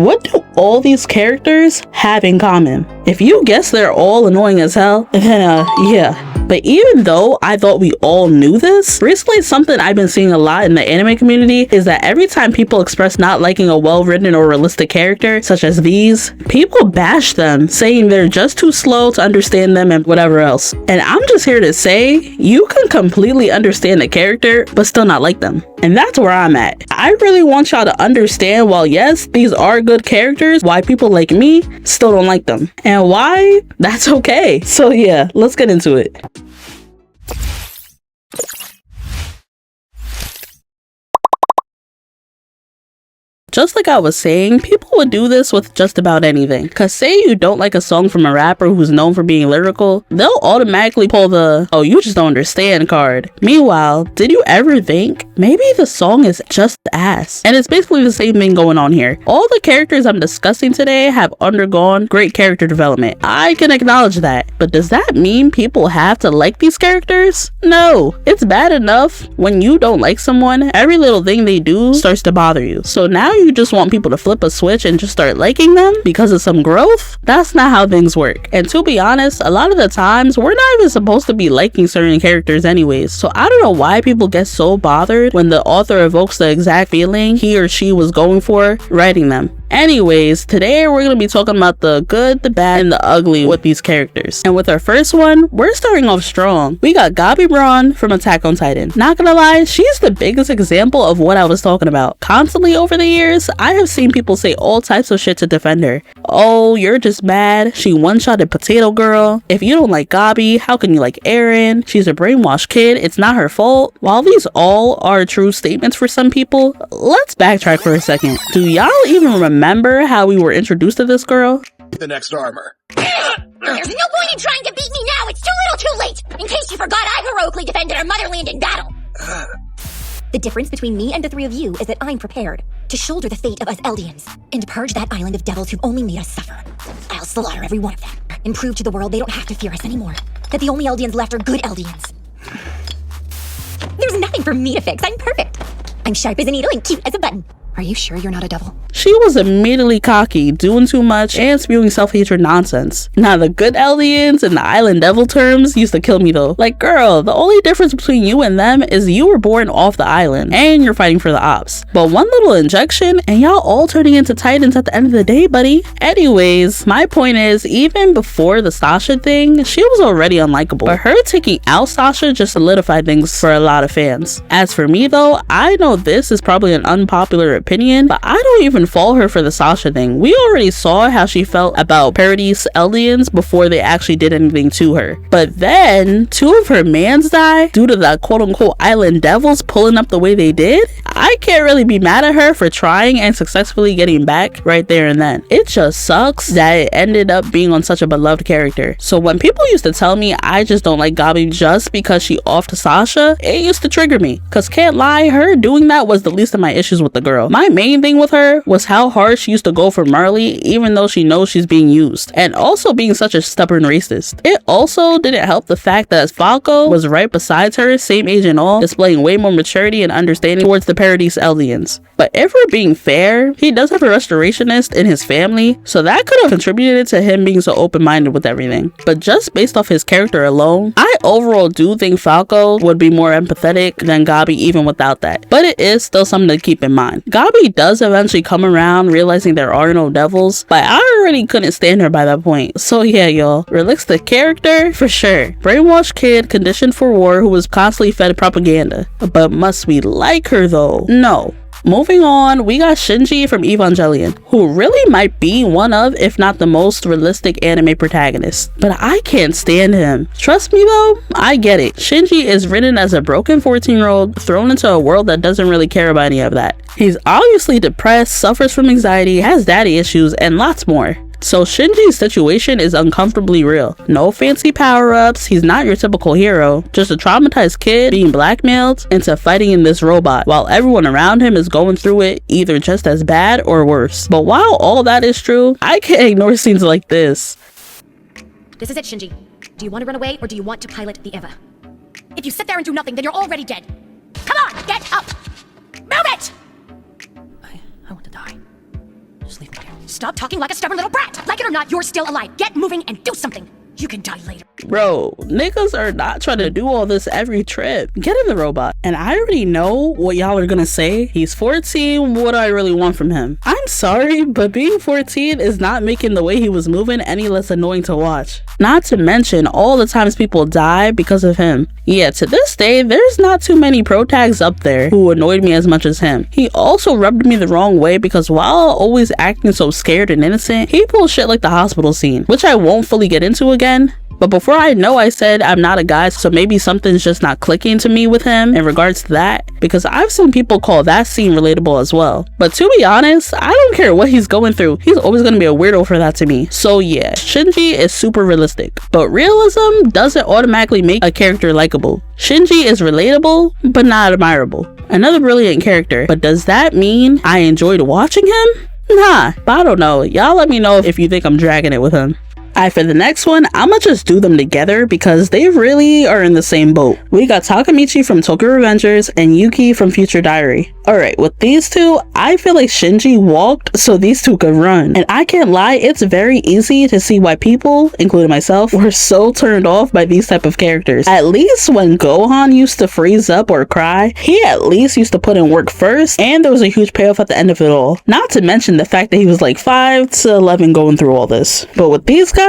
What do all these characters have in common? If you guess they're all annoying as hell, then yeah. But even though I thought we all knew this, recently something I've been seeing a lot in the anime community is that every time people express not liking a well-written or realistic character, such as these, people bash them, saying they're just too slow to understand them and whatever else. And I'm just here to say, you can completely understand a character, but still not like them. And that's where I'm at. I really want y'all to understand, while yes, these are good characters, why people like me still don't like them. And why? That's okay. So yeah, let's get into it. Just like I was saying, people would do this with just about anything. Cause say you don't like a song from a rapper who's known for being lyrical, they'll automatically pull the, oh, you just don't understand card. Meanwhile, did you ever think maybe the song is just ass? And it's basically the same thing going on here. All the characters I'm discussing today have undergone great character development. I can acknowledge that. But does that mean people have to like these characters? No. It's bad enough when you don't like someone, every little thing they do starts to bother you. So now you just want people to flip a switch and just start liking them because of some growth? That's not how things work. And to be honest, a lot of the times we're not even supposed to be liking certain characters anyways. So I don't know why people get so bothered when the author evokes the exact feeling he or she was going for writing them. Anyways, today we're going to be talking about the good, the bad, and the ugly with these characters. And with our first one, we're starting off strong. We got Gabi Braun from Attack on Titan. Not gonna lie, she's the biggest example of what I was talking about. Constantly over the years, I have seen people say all types of shit to defend her. Oh, you're just mad. She one-shotted Potato Girl. If you don't like Gabi, how can you like Eren? She's a brainwashed kid. It's not her fault. While these all are true statements for some people, let's backtrack for a second. Do y'all even remember how we were introduced to this girl? The next armor. There's no point in trying to beat me now. It's too little too late. In case you forgot, I heroically defended our motherland in battle. The difference between me and the three of you is that I'm prepared to shoulder the fate of us Eldians and purge that island of devils who've only made us suffer. I'll slaughter every one of them and prove to the world they don't have to fear us anymore. That the only Eldians left are good Eldians. There's nothing for me to fix. I'm perfect. I'm sharp as a needle and cute as a button. Are you sure you're not a devil? She was immediately cocky, doing too much, and spewing self-hatred nonsense. Now, the good Eldians and the island devil terms used to kill me though. Like, girl, the only difference between you and them is you were born off the island, and you're fighting for the ops. But one little injection, and y'all all turning into titans at the end of the day, buddy. Anyways, my point is, even before the Sasha thing, she was already unlikable. But her taking out Sasha just solidified things for a lot of fans. As for me though, I know this is probably an unpopular opinion, but I don't even fault her for the Sasha thing. We already saw how she felt about Paradise Eldians before they actually did anything to her. But then, two of her mans die due to the quote-unquote island devils pulling up the way they did. I can't really be mad at her for trying and successfully getting back right there and then. It just sucks that it ended up being on such a beloved character. So when people used to tell me I just don't like Gabi just because she off to Sasha, it used to trigger me. Cause can't lie, her doing that was the least of my issues with the girl. My main thing with her was how hard she used to go for Marley even though she knows she's being used, and also being such a stubborn racist. It also didn't help the fact that Falco was right beside her, same age and all, displaying way more maturity and understanding towards the Paradise Eldians. But if we're being fair, he does have a restorationist in his family, so that could have contributed to him being so open-minded with everything. But just based off his character alone, I overall do think Falco would be more empathetic than Gabi even without that. But it is still something to keep in mind. Gabi does eventually come around realizing there are no devils, but I already couldn't stand her by that point. So yeah, y'all, realistic character for sure. Brainwashed kid conditioned for war who was constantly fed propaganda. But must we like her though? No. Moving on, we got Shinji from Evangelion, who really might be one of, if not the most realistic anime protagonist. But I can't stand him. Trust me though, I get it. Shinji is written as a broken 14-year-old thrown into a world that doesn't really care about any of that. He's obviously depressed, suffers from anxiety, has daddy issues, and lots more. So Shinji's situation is uncomfortably real. No fancy power-ups, he's not your typical hero, just a traumatized kid being blackmailed into fighting in this robot while everyone around him is going through it either just as bad or worse. But while all that is true, I can't ignore scenes like this. This is it, Shinji. Do you want to run away or do you want to pilot the Eva? If you sit there and do nothing, then you're already dead. Come on, get up! Move it! I want to die. Just leave me here. Stop talking like a stubborn little brat! Like it or not, you're still alive. Get moving and do something. You can die later. Bro, niggas are not trying to do all this every trip. Get in the robot. And I already know what y'all are gonna say. He's 14, what do I really want from him? I'm sorry, but being 14 is not making the way he was moving any less annoying to watch. Not to mention all the times people die because of him. Yeah, to this day, there's not too many pro tags up there who annoyed me as much as him. He also rubbed me the wrong way because while always acting so scared and innocent, he pulls shit like the hospital scene, which I won't fully get into again. But before I know, I said I'm not a guy, so maybe something's just not clicking to me with him in regards to that, because I've seen people call that scene relatable as well. But to be honest, I don't care what he's going through, he's always gonna be a weirdo for that to me. So yeah, Shinji is super realistic, but realism doesn't automatically make a character likable. Shinji is relatable, but not admirable. Another brilliant character, but does that mean I enjoyed watching him? Nah, but I don't know. Y'all let me know if you think I'm dragging it with him. Alright, for the next one, I'ma just do them together because they really are in the same boat. We got Takemichi from Tokyo Revengers and Yuki from Future Diary. Alright, with these two, I feel like Shinji walked so these two could run. And I can't lie, it's very easy to see why people, including myself, were so turned off by these type of characters. At least when Gohan used to freeze up or cry, he at least used to put in work first, and there was a huge payoff at the end of it all. Not to mention the fact that he was like 5 to 11 going through all this. But with these guys,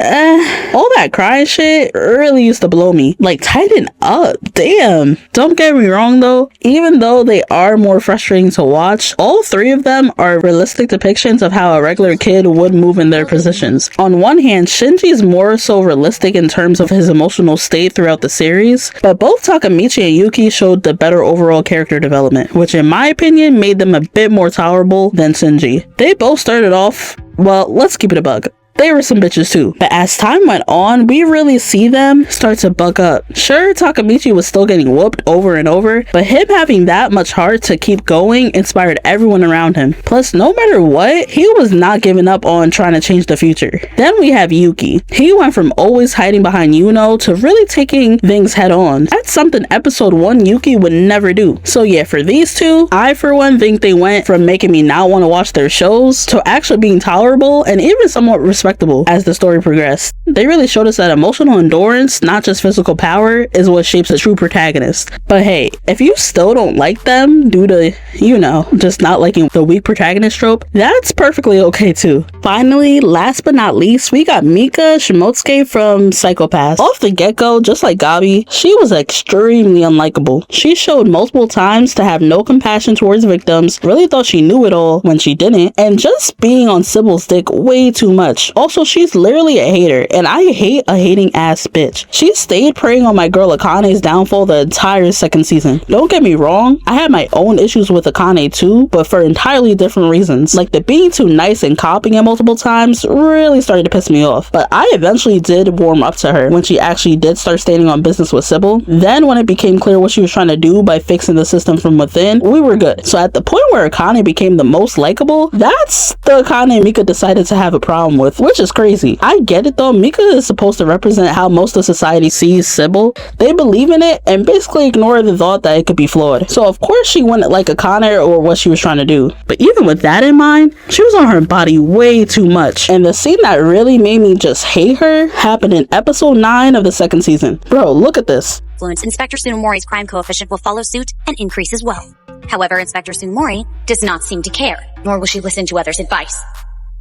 all that crying shit really used to blow me. Like, tighten up, damn. Don't get me wrong though, even though they are more frustrating to watch, all three of them are realistic depictions of how a regular kid would move in their positions. On one hand, Shinji is more so realistic in terms of his emotional state throughout the series, but both Takemichi and Yuki showed the better overall character development, which in my opinion made them a bit more tolerable than Shinji. They both started off, well, let's keep it a bug, they were some bitches too. But as time went on, we really see them start to buck up. Sure, Takemichi was still getting whooped over and over, but him having that much heart to keep going inspired everyone around him. Plus, no matter what, he was not giving up on trying to change the future. Then we have Yuki. He went from always hiding behind Yuno to really taking things head on. That's something episode 1 Yuki would never do. So yeah, for these two, I for one think they went from making me not want to watch their shows to actually being tolerable and even somewhat respectable as the story progressed. They really showed us that emotional endurance, not just physical power, is what shapes a true protagonist. But hey, if you still don't like them due to, you know, just not liking the weak protagonist trope, that's perfectly okay too. Finally, last but not least, we got Mika Shimotsuki from Psycho-Pass. Off the get-go, just like Gabi, she was extremely unlikable. She showed multiple times to have no compassion towards victims, really thought she knew it all when she didn't, and just being on Sybil's dick way too much. Also, she's literally a hater, and I hate a hating ass bitch. She stayed preying on my girl Akane's downfall the entire second season. Don't get me wrong, I had my own issues with Akane too, but for entirely different reasons. Like the being too nice and copying it multiple times really started to piss me off. But I eventually did warm up to her when she actually did start standing on business with Sybil. Then when it became clear what she was trying to do by fixing the system from within, we were good. So at the point where Akane became the most likable, that's the Akane Mika decided to have a problem with, which is crazy. I get it though, Mika is supposed to represent how most of society sees Sybil. They believe in it and basically ignore the thought that it could be flawed. So of course she wouldn't like Akane or what she was trying to do. But even with that in mind, she was on her body way too much. And the scene that really made me just hate her happened in episode 9 of the second season. Bro, look at this. Inspector Tsunomori's crime coefficient will follow suit and increase as well. However, Inspector Tsunomori does not seem to care, nor will she listen to others' advice.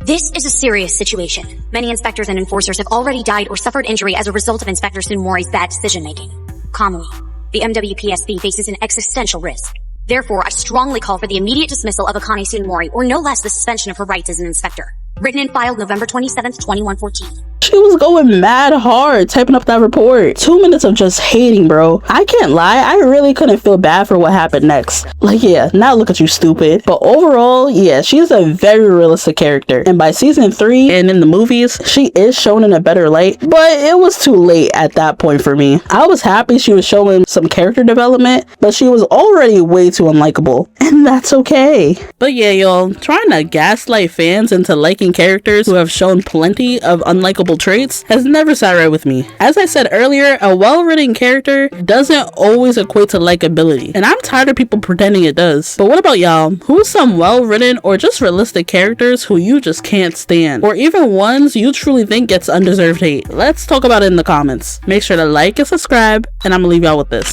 This is a serious situation. Many inspectors and enforcers have already died or suffered injury as a result of Inspector Tsunomori's bad decision-making. Commonly, the MWPSB faces an existential risk. Therefore, I strongly call for the immediate dismissal of Akane Tsunomori, or no less the suspension of her rights as an inspector. Written and filed November 27th, 2114. She was going mad hard typing up that report. 2 minutes of just hating, bro. I can't lie, I really couldn't feel bad for what happened next. Like, yeah, now look at you, stupid. But overall, yeah, she's a very realistic character. And by season 3 and in the movies, she is shown in a better light. But it was too late at that point for me. I was happy she was showing some character development, but she was already way too unlikable. And that's okay. But yeah, y'all, trying to gaslight fans into liking characters who have shown plenty of unlikable traits has never sat right with me. As I said earlier, a well-written character doesn't always equate to likability, and I'm tired of people pretending it does. But what about y'all? Who's some well-written or just realistic characters who you just can't stand, or even ones you truly think gets undeserved hate? Let's talk about it in the comments. Make sure to like and subscribe, and I'm gonna leave y'all with this.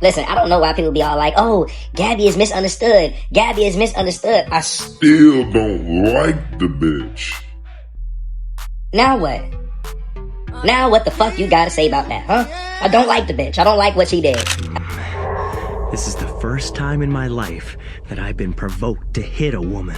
Listen, I don't know why people be all like, oh, Gabi is misunderstood. Gabi is misunderstood. I still don't like the bitch. Now what? Now what the fuck you gotta say about that, huh? I don't like the bitch. I don't like what she did. This is the first time in my life that I've been provoked to hit a woman.